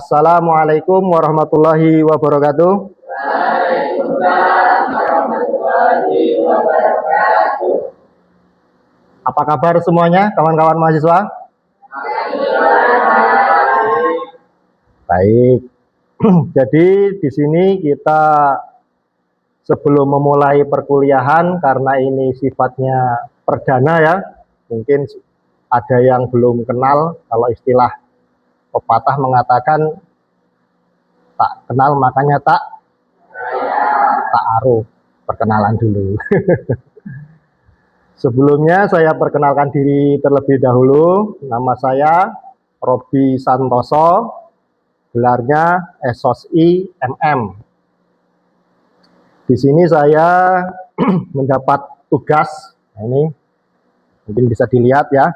Assalamualaikum warahmatullahi wabarakatuh. Waalaikumsalam warahmatullahi wabarakatuh. Apa kabar semuanya, kawan-kawan mahasiswa? Baik. Jadi di sini kita sebelum memulai perkuliahan, karena ini sifatnya perdana ya, mungkin ada yang belum kenal. Kalau istilah pepatah mengatakan tak kenal makanya tak aruf. Perkenalan dulu. Sebelumnya saya perkenalkan diri terlebih dahulu. Nama saya Robi Santoso, gelarnya SOSI MM. Di sini saya mendapat tugas. Nah, ini mungkin bisa dilihat ya.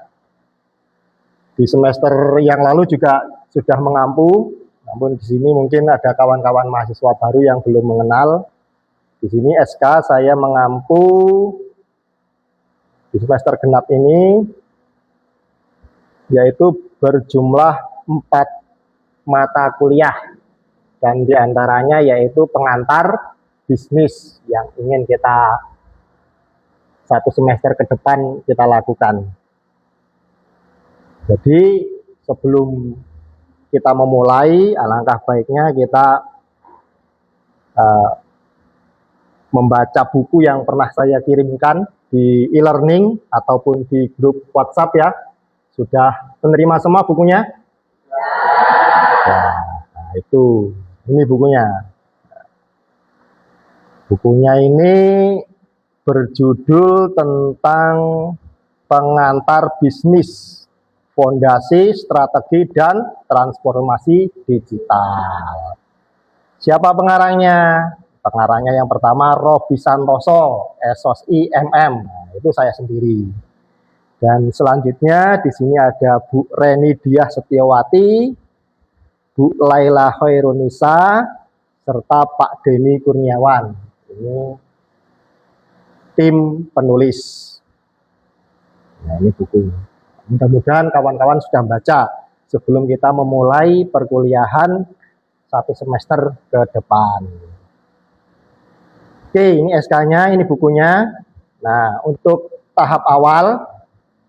Di semester yang lalu juga sudah mengampu, namun di sini mungkin ada kawan-kawan mahasiswa baru yang belum mengenal. Di sini SK saya mengampu di semester genap ini, yaitu berjumlah 4 mata kuliah, dan diantaranya yaitu pengantar bisnis yang ingin kita 1 semester ke depan kita lakukan. Jadi sebelum kita memulai, alangkah baiknya kita membaca buku yang pernah saya kirimkan di e-learning ataupun di grup WhatsApp ya. Sudah menerima semua bukunya? Nah, itu. Ini bukunya. Bukunya ini berjudul tentang pengantar bisnis, fondasi, strategi, dan transformasi digital. Siapa pengarangnya? Pengarangnya yang pertama Robi Santoso, SOSI MM. Nah, itu saya sendiri. Dan selanjutnya di sini ada Bu Reni Diah Setiawati, Bu Laila Khairunisa, serta Pak Denny Kurniawan. Ini tim penulis. Nah, ini buku. Mudah-mudahan kawan-kawan sudah baca sebelum kita memulai perkuliahan 1 semester ke depan. Oke, ini SK-nya, ini bukunya. Nah, untuk tahap awal,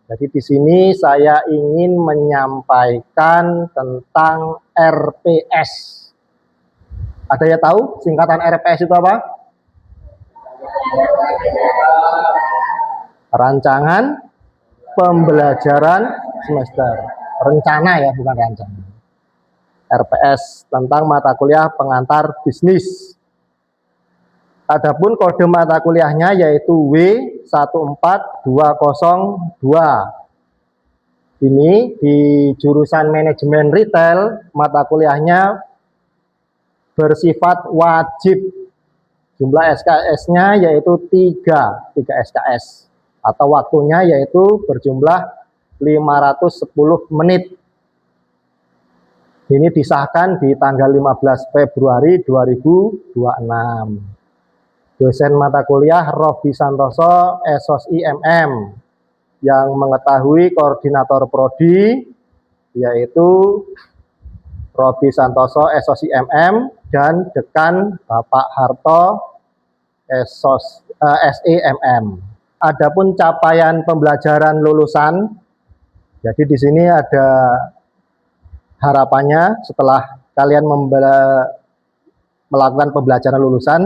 jadi di sini saya ingin menyampaikan tentang RPS. Ada yang tahu singkatan RPS itu apa? Rancangan Pembelajaran Semester. Rencana ya, bukan rancangan. RPS tentang mata kuliah pengantar bisnis. Adapun kode mata kuliahnya yaitu W14202. Ini di jurusan manajemen retail, mata kuliahnya bersifat wajib. Jumlah SKS-nya yaitu 3 SKS. Atau waktunya yaitu berjumlah 510 menit. Ini disahkan di tanggal 15 Februari 2026. Dosen mata kuliah Robi Santoso, SOSI MM, yang mengetahui koordinator prodi yaitu Robi Santoso, SOSI MM, dan dekan Bapak Harto, SEMM. Adapun capaian pembelajaran lulusan, jadi di sini ada harapannya setelah kalian melakukan pembelajaran lulusan,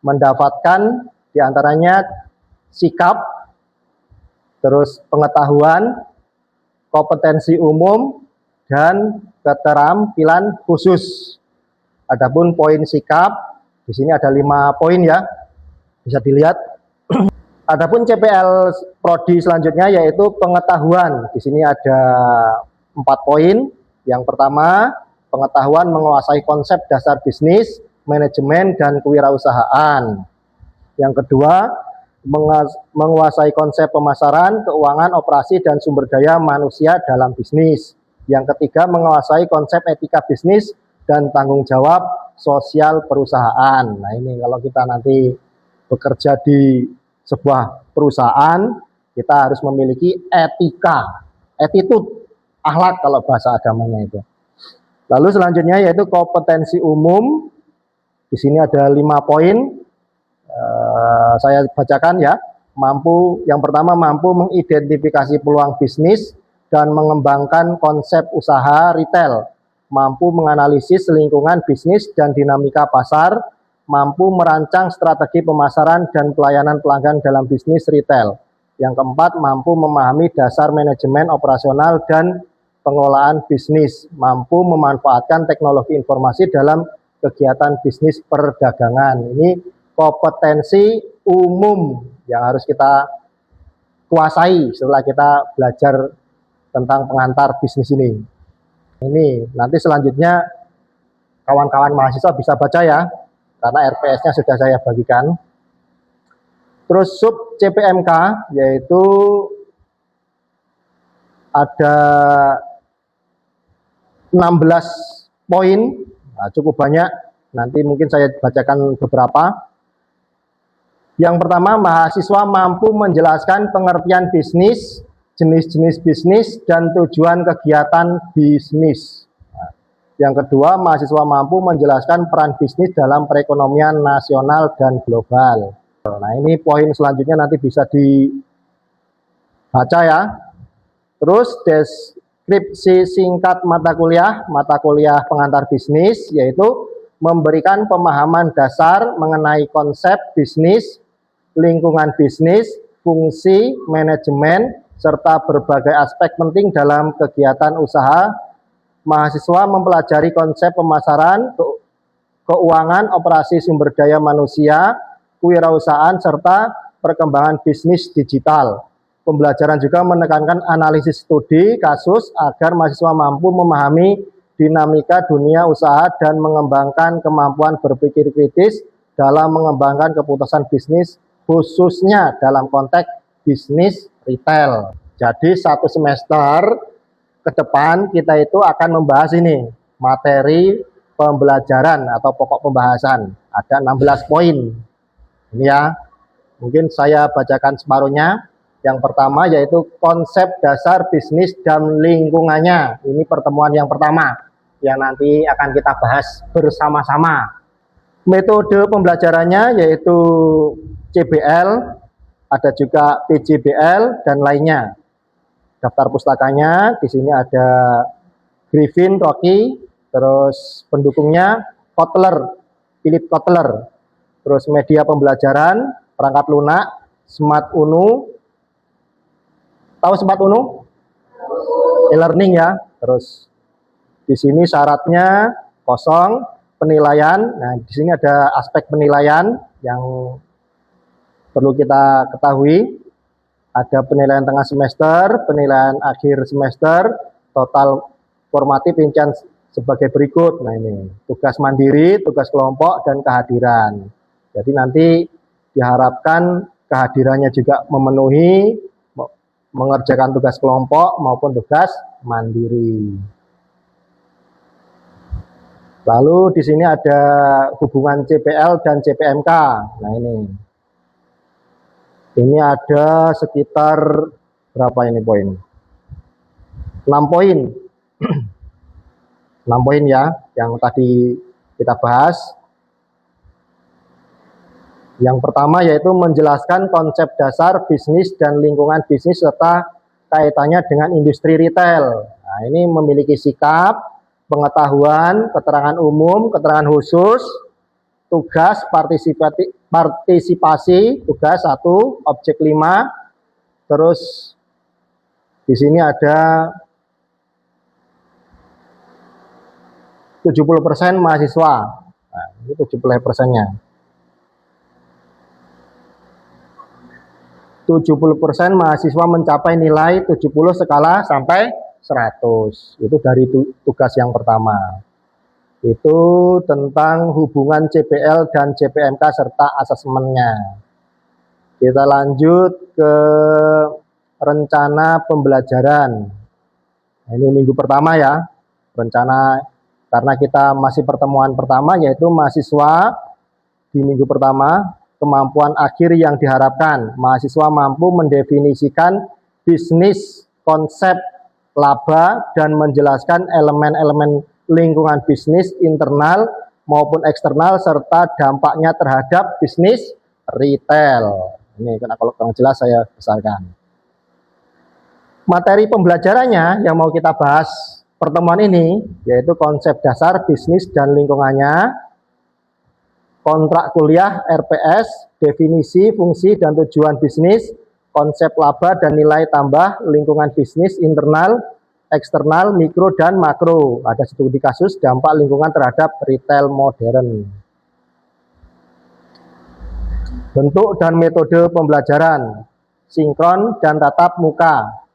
mendapatkan diantaranya sikap, terus pengetahuan, kompetensi umum, dan keterampilan khusus. Adapun poin sikap, di sini ada 5 poin ya, bisa dilihat. Adapun CPL prodi selanjutnya yaitu pengetahuan. Di sini ada 4 poin. Yang pertama, pengetahuan menguasai konsep dasar bisnis, manajemen, dan kewirausahaan. Yang kedua, menguasai konsep pemasaran, keuangan, operasi, dan sumber daya manusia dalam bisnis. Yang ketiga, menguasai konsep etika bisnis dan tanggung jawab sosial perusahaan. Nah, ini kalau kita nanti bekerja di sebuah perusahaan, kita harus memiliki etika, attitude, akhlak kalau bahasa agamanya itu. Lalu selanjutnya yaitu kompetensi umum. Di sini ada 5 poin. Saya bacakan ya. Yang pertama mampu mengidentifikasi peluang bisnis dan mengembangkan konsep usaha retail, mampu menganalisis lingkungan bisnis dan dinamika pasar, mampu merancang strategi pemasaran dan pelayanan pelanggan dalam bisnis retail. Yang keempat, mampu memahami dasar manajemen operasional dan pengelolaan bisnis, mampu memanfaatkan teknologi informasi dalam kegiatan bisnis perdagangan. Ini kompetensi umum yang harus kita kuasai setelah kita belajar tentang pengantar bisnis ini. Ini nanti selanjutnya kawan-kawan mahasiswa bisa baca ya, karena RPS-nya sudah saya bagikan. Terus sub CPMK yaitu ada 16 poin, nah, cukup banyak. Nanti mungkin saya bacakan beberapa. Yang pertama, mahasiswa mampu menjelaskan pengertian bisnis, jenis-jenis bisnis, dan tujuan kegiatan bisnis. Yang kedua, mahasiswa mampu menjelaskan peran bisnis dalam perekonomian nasional dan global. Nah, ini poin selanjutnya nanti bisa dibaca ya. Terus deskripsi singkat mata kuliah pengantar bisnis, yaitu memberikan pemahaman dasar mengenai konsep bisnis, lingkungan bisnis, fungsi, manajemen, serta berbagai aspek penting dalam kegiatan usaha. Mahasiswa mempelajari konsep pemasaran, keuangan, operasi sumber daya manusia, kewirausahaan, serta perkembangan bisnis digital. Pembelajaran juga menekankan analisis studi kasus agar mahasiswa mampu memahami dinamika dunia usaha dan mengembangkan kemampuan berpikir kritis dalam mengembangkan keputusan bisnis, khususnya dalam konteks bisnis retail. Jadi satu semester ke depan kita itu akan membahas ini, materi pembelajaran atau pokok pembahasan. Ada 16 poin. Ini ya, mungkin saya bacakan separuhnya. Yang pertama yaitu konsep dasar bisnis dan lingkungannya. Ini pertemuan yang pertama yang nanti akan kita bahas bersama-sama. Metode pembelajarannya yaitu CBL, ada juga PJBL dan lainnya. Daftar pustakanya di sini ada Griffin, Rocky, terus pendukungnya Kotler, Philip Kotler. Terus media pembelajaran, perangkat lunak, Smart UNU. Tahu Smart UNU? E-learning ya. Terus di sini syaratnya kosong, penilaian. Nah, di sini ada aspek penilaian yang perlu kita ketahui. Ada penilaian tengah semester, penilaian akhir semester, total formatif rincian sebagai berikut. Nah, ini tugas mandiri, tugas kelompok, dan kehadiran. Jadi nanti diharapkan kehadirannya juga memenuhi mengerjakan tugas kelompok maupun tugas mandiri. Lalu di sini ada hubungan CPL dan CPMK. Nah, ini ada sekitar berapa ini poin? 6 poin. 6 poin ya, yang tadi kita bahas. Yang pertama yaitu menjelaskan konsep dasar bisnis dan lingkungan bisnis serta kaitannya dengan industri retail. Nah, ini memiliki sikap, pengetahuan, keterangan umum, keterangan khusus, tugas partisipasi, tugas 1, objek 5. Terus di sini ada 70% mahasiswa. Nah, ini 70%-nya. 70% mahasiswa mencapai nilai 70 skala sampai 100. Itu dari tugas yang pertama. Itu tentang hubungan CPL dan CPMK serta asesmennya. Kita lanjut ke rencana pembelajaran. Nah, ini minggu pertama ya. Rencana karena kita masih pertemuan pertama yaitu mahasiswa di minggu pertama. Kemampuan akhir yang diharapkan, mahasiswa mampu mendefinisikan bisnis, konsep, laba, dan menjelaskan elemen-elemen lingkungan bisnis internal maupun eksternal serta dampaknya terhadap bisnis retail. Ini kalau kurang jelas saya besarkan. Materi pembelajarannya yang mau kita bahas pertemuan ini yaitu konsep dasar bisnis dan lingkungannya, kontrak kuliah RPS, definisi, fungsi dan tujuan bisnis, konsep laba dan nilai tambah lingkungan bisnis internal, eksternal, mikro dan makro. Ada studi kasus dampak lingkungan terhadap retail modern. Bentuk dan metode pembelajaran sinkron dan tatap muka,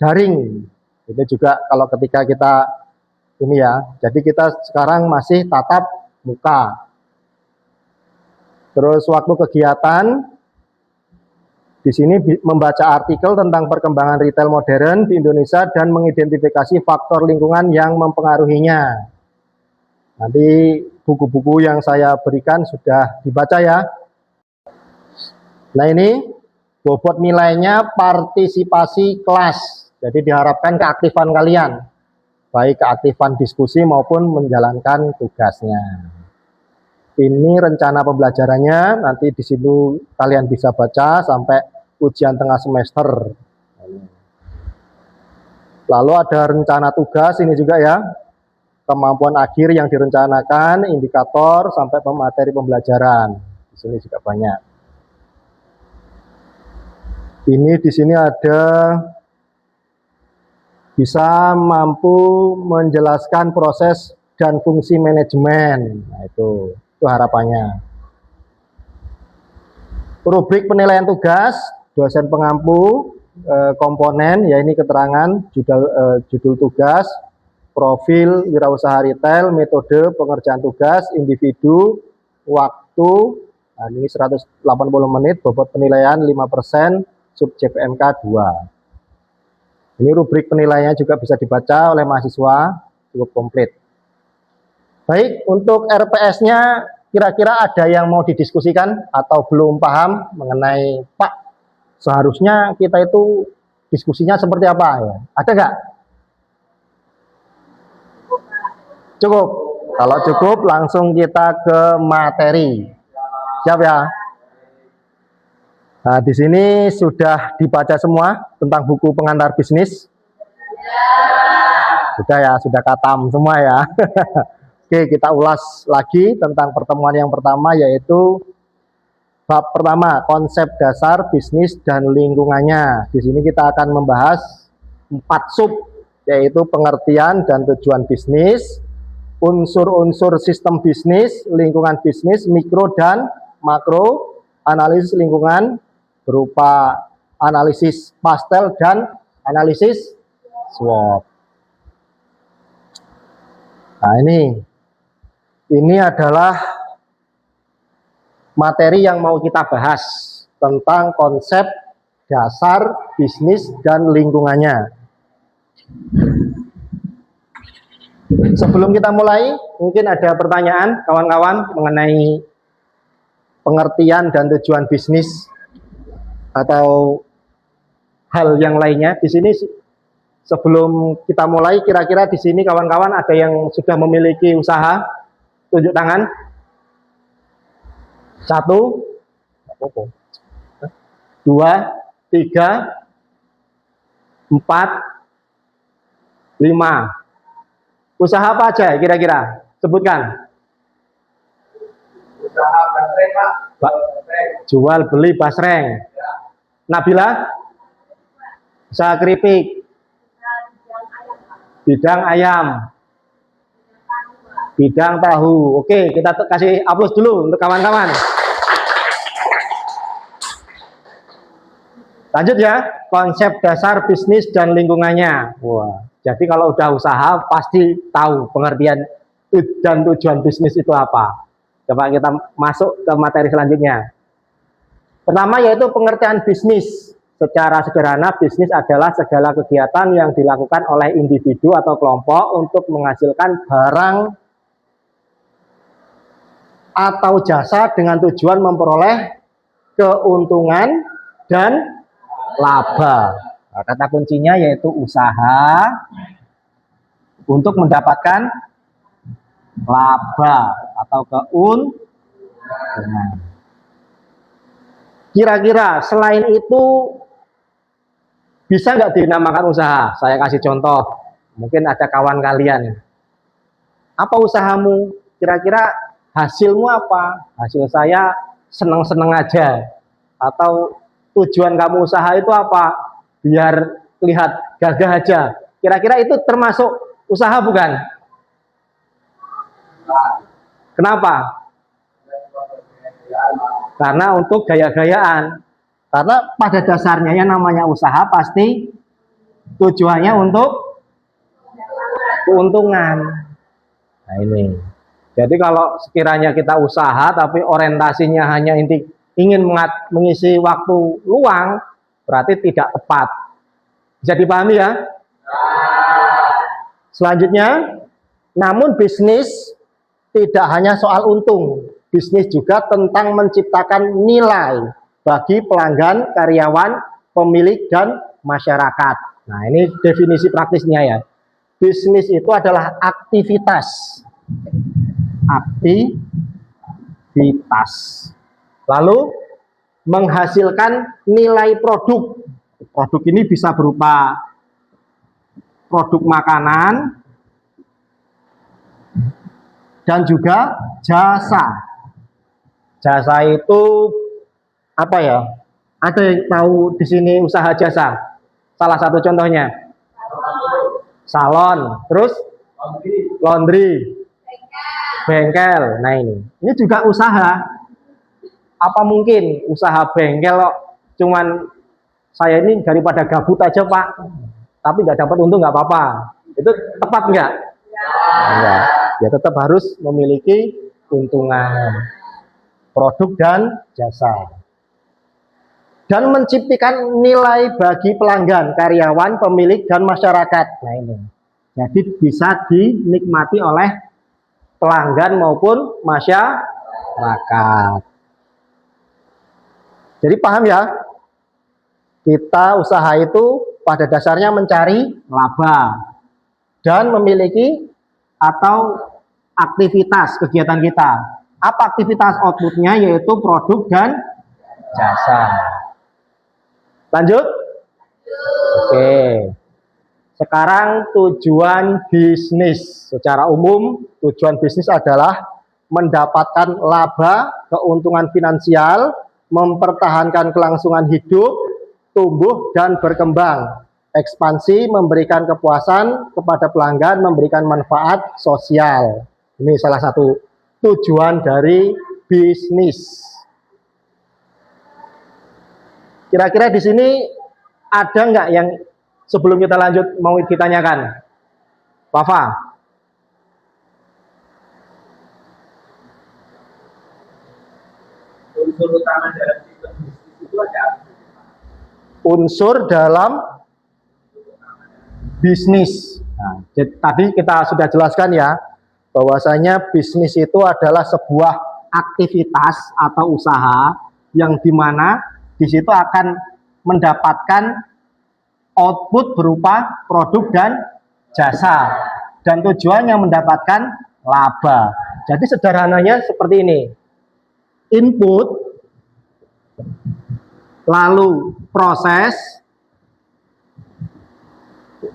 daring. Itu juga kalau ketika kita ini ya, jadi kita sekarang masih tatap muka. Terus waktu kegiatan di sini membaca artikel tentang perkembangan retail modern di Indonesia dan mengidentifikasi faktor lingkungan yang mempengaruhinya. Nanti buku-buku yang saya berikan sudah dibaca ya. Nah ini bobot nilainya partisipasi kelas. Jadi diharapkan keaktifan kalian, baik keaktifan diskusi maupun menjalankan tugasnya. Ini rencana pembelajarannya, nanti di situ kalian bisa baca sampai ujian tengah semester. Lalu ada rencana tugas ini juga ya, kemampuan akhir yang direncanakan, indikator sampai materi pembelajaran. Di sini juga banyak. Ini di sini ada bisa mampu menjelaskan proses dan fungsi manajemen. Nah, itu harapannya. Rubrik penilaian tugas, dosen pengampu, komponen, ya ini keterangan, judul tugas, profil wirausaha retail, metode pengerjaan tugas, individu, waktu, nah ini 180 menit, bobot penilaian 5%, subjek PMK 2. Ini rubrik penilaiannya juga bisa dibaca oleh mahasiswa, cukup komplit. Baik, untuk RPS-nya kira-kira ada yang mau didiskusikan atau belum paham mengenai Pak, seharusnya kita itu diskusinya seperti apa ya? Ada nggak? Cukup. Kalau cukup langsung kita ke materi. Siap ya? Nah, di sini sudah dibaca semua tentang buku pengantar bisnis. Sudah ya, sudah katam semua ya. Oke, kita ulas lagi tentang pertemuan yang pertama, yaitu bab pertama, konsep dasar bisnis dan lingkungannya. Di sini kita akan membahas 4 sub, yaitu pengertian dan tujuan bisnis, unsur-unsur sistem bisnis, lingkungan bisnis, mikro dan makro, analisis lingkungan berupa analisis pastel dan analisis SWOT. Nah, ini adalah materi yang mau kita bahas tentang konsep dasar bisnis dan lingkungannya. Sebelum kita mulai, mungkin ada pertanyaan kawan-kawan mengenai pengertian dan tujuan bisnis atau hal yang lainnya. Di sini sebelum kita mulai, kira-kira di sini kawan-kawan ada yang sudah memiliki usaha? Tunjuk tangan. 1, 2, 3, 4, 5. Usaha apa aja kira-kira? Sebutkan. Usaha basreng, Pak. Jual beli basreng. Nabila? Usaha keripik. Bidang ayam. Bidang tahu. Oke, kita kasih aplaus dulu untuk kawan-kawan. Lanjut ya, konsep dasar bisnis dan lingkungannya. Wah, jadi kalau udah usaha pasti tahu pengertian dan tujuan bisnis itu apa. Coba kita masuk ke materi selanjutnya. Pertama yaitu pengertian bisnis. Secara sederhana, bisnis adalah segala kegiatan yang dilakukan oleh individu atau kelompok untuk menghasilkan barang atau jasa dengan tujuan memperoleh keuntungan dan laba. Nah, kata kuncinya yaitu usaha untuk mendapatkan laba atau keuntungan. Kira-kira selain itu bisa nggak dinamakan usaha? Saya kasih contoh, mungkin ada kawan kalian. Apa usahamu? Kira-kira hasilmu apa? Hasil saya seneng-seneng aja. Atau tujuan kamu usaha itu apa? Biar lihat gagah aja. Kira-kira itu termasuk usaha bukan? Kenapa? Karena untuk gaya-gayaan. Karena pada dasarnya yang namanya usaha pasti tujuannya untuk keuntungan. Nah ini. Jadi kalau sekiranya kita usaha tapi orientasinya hanya ingin mengisi waktu luang, berarti tidak tepat. Bisa dipahami ya? Selanjutnya, namun bisnis tidak hanya soal untung. Bisnis juga tentang menciptakan nilai bagi pelanggan, karyawan, pemilik, dan masyarakat. Nah, ini definisi praktisnya ya. Bisnis itu adalah aktivitas. Aktivitas. Lalu menghasilkan nilai produk. Produk ini bisa berupa produk makanan dan juga jasa. Jasa itu apa ya? Ada yang tahu di sini usaha jasa? Salah satu contohnya salon, terus laundry, bengkel. Nah ini juga usaha. Apa mungkin usaha bengkel kok cuman saya ini daripada gabut aja Pak, tapi nggak dapat untung nggak apa-apa. Itu tepat nggak? Enggak. Ya tetap harus memiliki keuntungan produk dan jasa. Dan menciptakan nilai bagi pelanggan, karyawan, pemilik, dan masyarakat. Nah ini. Jadi bisa dinikmati oleh pelanggan maupun masyarakat. Jadi paham ya? Kita usaha itu pada dasarnya mencari laba dan memiliki atau aktivitas kegiatan kita. Apa aktivitas outputnya? Yaitu produk dan jasa. Lanjut? Oke. Sekarang tujuan bisnis. Secara umum, tujuan bisnis adalah mendapatkan laba, keuntungan finansial, mempertahankan kelangsungan hidup, tumbuh dan berkembang. Ekspansi, memberikan kepuasan kepada pelanggan, memberikan manfaat sosial. Ini salah satu tujuan dari bisnis. Kira-kira di sini ada nggak yang sebelum kita lanjut mau ditanyakan? Wafa? Unsur utama dalam sistem bisnis itu ada apa? Unsur dalam bisnis. Nah, tadi kita sudah jelaskan ya, bahwasanya bisnis itu adalah sebuah aktivitas atau usaha yang dimana di situ akan mendapatkan output berupa produk dan jasa, dan tujuannya mendapatkan laba. Jadi sederhananya seperti ini: input, lalu proses,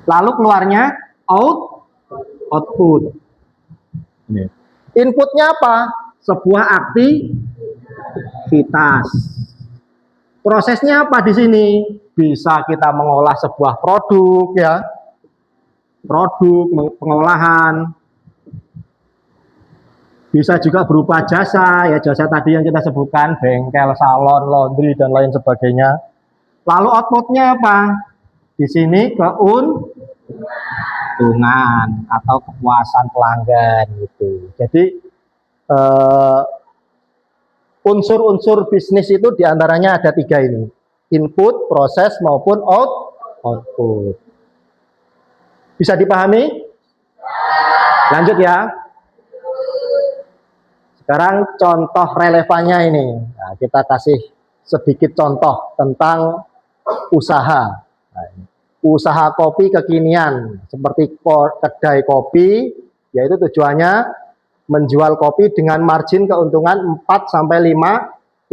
lalu keluarnya output. Inputnya apa? Sebuah aktivitas. Prosesnya apa di sini? Bisa kita mengolah sebuah produk ya. Produk, pengolahan. Bisa juga berupa jasa, ya jasa tadi yang kita sebutkan, bengkel, salon, laundry dan lain sebagainya. Lalu outputnya apa? Di sini keuntungan atau kepuasan pelanggan gitu. Jadi unsur-unsur bisnis itu diantaranya ada 3 ini: input, proses, maupun output. Bisa dipahami? Lanjut ya. Sekarang contoh relevannya ini. Nah, kita kasih sedikit contoh tentang usaha. Nah, usaha kopi kekinian seperti kedai kopi, yaitu tujuannya menjual kopi dengan margin keuntungan 4-50%.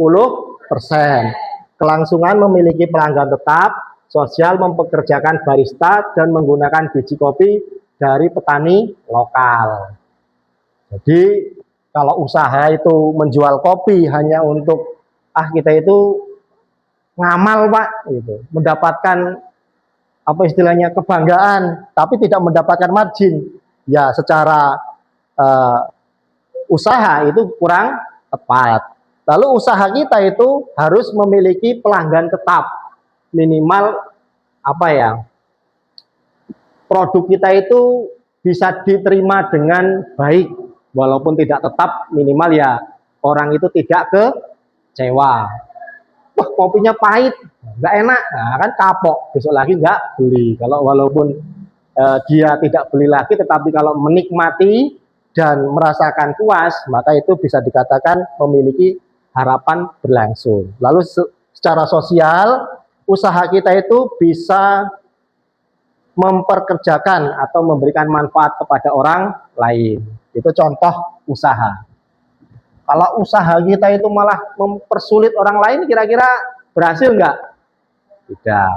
Kelangsungan memiliki pelanggan tetap, sosial mempekerjakan barista dan menggunakan biji kopi dari petani lokal. Jadi kalau usaha itu menjual kopi hanya untuk kita itu ngamal Pak, gitu, mendapatkan apa istilahnya kebanggaan, tapi tidak mendapatkan margin, ya secara usaha itu kurang tepat. Lalu usaha kita itu harus memiliki pelanggan tetap, minimal produk kita itu bisa diterima dengan baik, walaupun tidak tetap, minimal ya orang itu tidak kecewa. Wah, kopinya pahit, nggak enak, nah kan kapok, besok lagi nggak beli. Kalau walaupun dia tidak beli lagi, tetapi kalau menikmati dan merasakan puas, maka itu bisa dikatakan memiliki harapan berlangsung. Lalu secara sosial, usaha kita itu bisa memperkerjakan atau memberikan manfaat kepada orang lain. Itu contoh usaha. Kalau usaha kita itu malah mempersulit orang lain, kira-kira berhasil nggak? Tidak.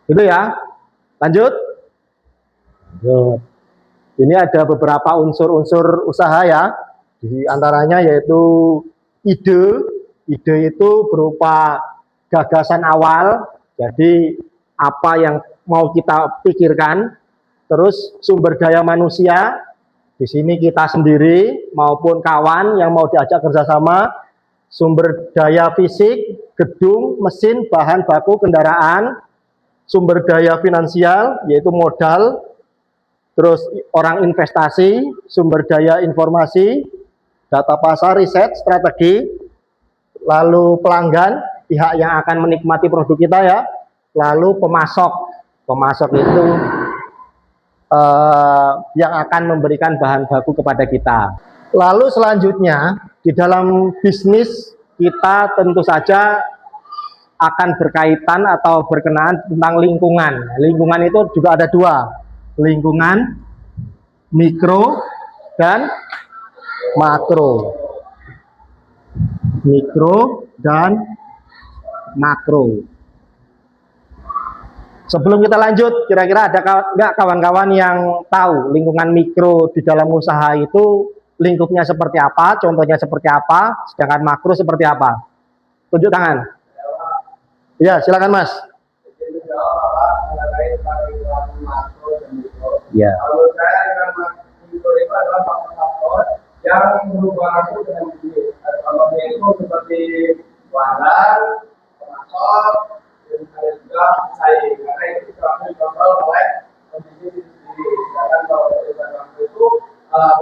Gitu ya. Lanjut. Ini ada beberapa unsur-unsur usaha ya. Di antaranya yaitu ide. Ide itu berupa gagasan awal. Jadi apa yang mau kita pikirkan. Terus sumber daya manusia. Di sini kita sendiri maupun kawan yang mau diajak kerjasama, sumber daya fisik, gedung, mesin, bahan baku, kendaraan, sumber daya finansial, yaitu modal, terus orang investasi, sumber daya informasi, data pasar, riset, strategi, lalu pelanggan, pihak yang akan menikmati produk kita ya, lalu pemasok. Pemasok itu yang akan memberikan bahan baku kepada kita. Lalu selanjutnya di dalam bisnis kita tentu saja akan berkaitan atau berkenaan tentang lingkungan. Lingkungan itu juga ada dua, lingkungan mikro dan makro. Mikro dan makro. Sebelum kita lanjut, kira-kira ada nggak kawan-kawan yang tahu lingkungan mikro di dalam usaha itu lingkupnya seperti apa, contohnya seperti apa, sedangkan makro seperti apa? Tunjuk tangan. Ya, silakan Mas. Ya. Kalau saya dengan mikro itu adalah faktor yang berubah aku dengan bisnis. Kalau mikro seperti pelanggan, pemasok, dan juga saing, karena itu selalu dikontrol oleh pembisnis itu sendiri. Sedangkan kalau dari itu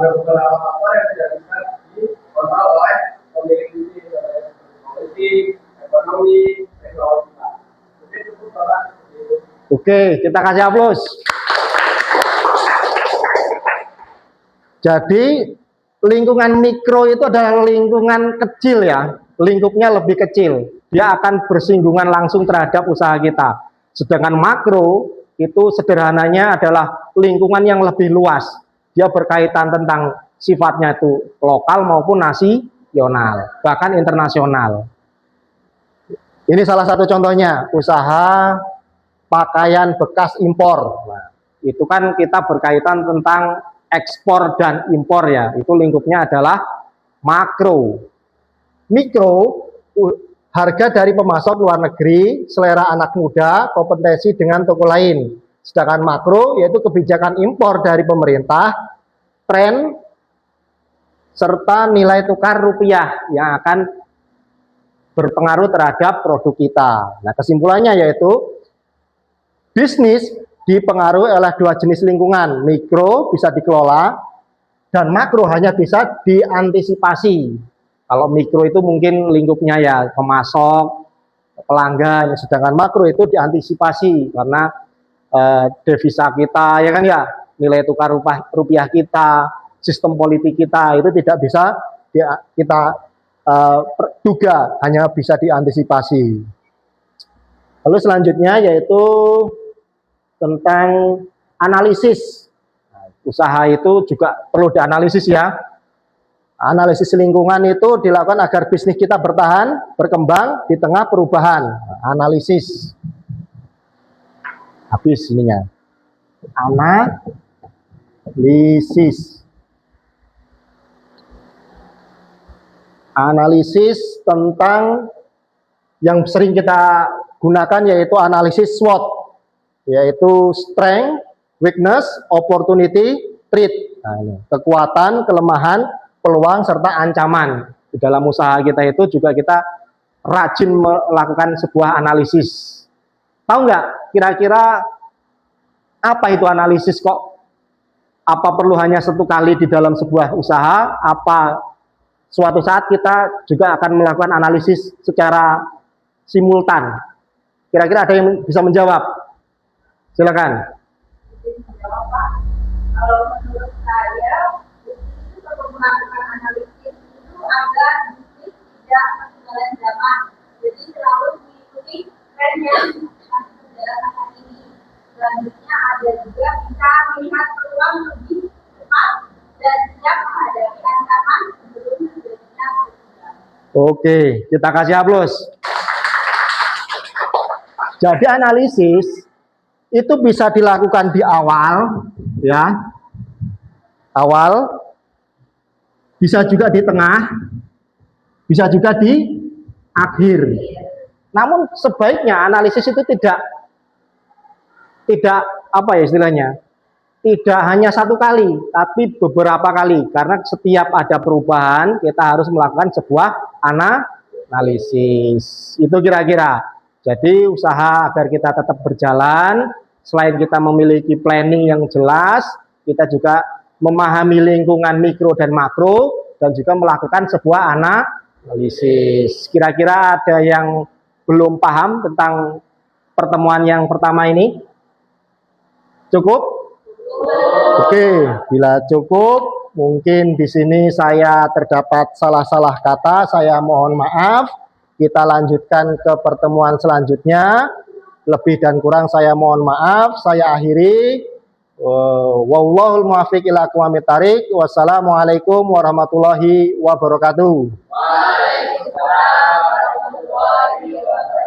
beberapa faktor yang tidak bisa dikontrol oleh pemilik bisnis, seperti politik, ekonomi, teknologi. Jadi cukup salah. Oke, kita kasih aplaus. Jadi lingkungan mikro itu adalah lingkungan kecil ya, lingkupnya lebih kecil. Dia akan bersinggungan langsung terhadap usaha kita. Sedangkan makro itu sederhananya adalah lingkungan yang lebih luas. Dia berkaitan tentang sifatnya itu lokal maupun nasional, bahkan internasional. Ini salah satu contohnya, usaha pakaian bekas impor. Nah, itu kan kita berkaitan tentang ekspor dan impor ya. Itu lingkupnya adalah makro. Mikro, harga dari pemasok luar negeri, selera anak muda, kompetensi dengan toko lain. Sedangkan makro yaitu kebijakan impor dari pemerintah, tren, serta nilai tukar rupiah yang akan berpengaruh terhadap produk kita. Nah, kesimpulannya yaitu bisnis dipengaruhi oleh dua jenis lingkungan. Mikro bisa dikelola dan makro hanya bisa diantisipasi. Kalau mikro itu mungkin lingkupnya ya pemasok, pelanggan, sedangkan makro itu diantisipasi karena devisa kita ya kan ya, nilai tukar rupiah kita, sistem politik kita itu tidak bisa kita duga, hanya bisa diantisipasi. Lalu selanjutnya yaitu tentang analisis. Nah, usaha itu juga perlu dianalisis ya. Analisis lingkungan itu dilakukan agar bisnis kita bertahan, berkembang di tengah perubahan. Analisis. Habis ininya. Analisis. Analisis tentang yang sering kita gunakan yaitu analisis SWOT, yaitu strength, weakness, opportunity, threat. Nah, ini. Kekuatan, kelemahan, peluang, serta ancaman. Di dalam usaha kita itu juga kita rajin melakukan sebuah analisis. Tahu nggak kira-kira apa itu analisis kok? Apa perlu hanya satu kali di dalam sebuah usaha? Apa suatu saat kita juga akan melakukan analisis secara simultan? Kira-kira ada yang bisa menjawab? Silakan. Kalau menurut saya, itu perlu melakukan analisis itu agar bisnis tidak ketinggalan zaman. Jadi selalu mengikuti tren yang berjalan saat ini. Selanjutnya ada juga bisa melihat peluang lebih cepat dan siap menghadapi ancaman sebelum terjadinya perubahan. Oke, kita kasih aplaus. Jadi analisis itu bisa dilakukan di awal, ya, awal, bisa juga di tengah, bisa juga di akhir. Namun sebaiknya analisis itu tidak apa ya istilahnya, tidak hanya satu kali, tapi beberapa kali, karena setiap ada perubahan kita harus melakukan sebuah analisis. Itu kira-kira. Jadi usaha agar kita tetap berjalan, selain kita memiliki planning yang jelas, kita juga memahami lingkungan mikro dan makro, dan juga melakukan sebuah analisis. Kira-kira ada yang belum paham tentang pertemuan yang pertama ini? Cukup? Oke, bila cukup, mungkin di sini saya terdapat salah-salah kata, saya mohon maaf. Kita lanjutkan ke pertemuan selanjutnya. Lebih dan kurang saya mohon maaf. Saya akhiri. Wallahul muwaffiq ila aqwamit thariq. Wassalamualaikum warahmatullahi wabarakatuh. Waalaikumsalam warahmatullahi wabarakatuh.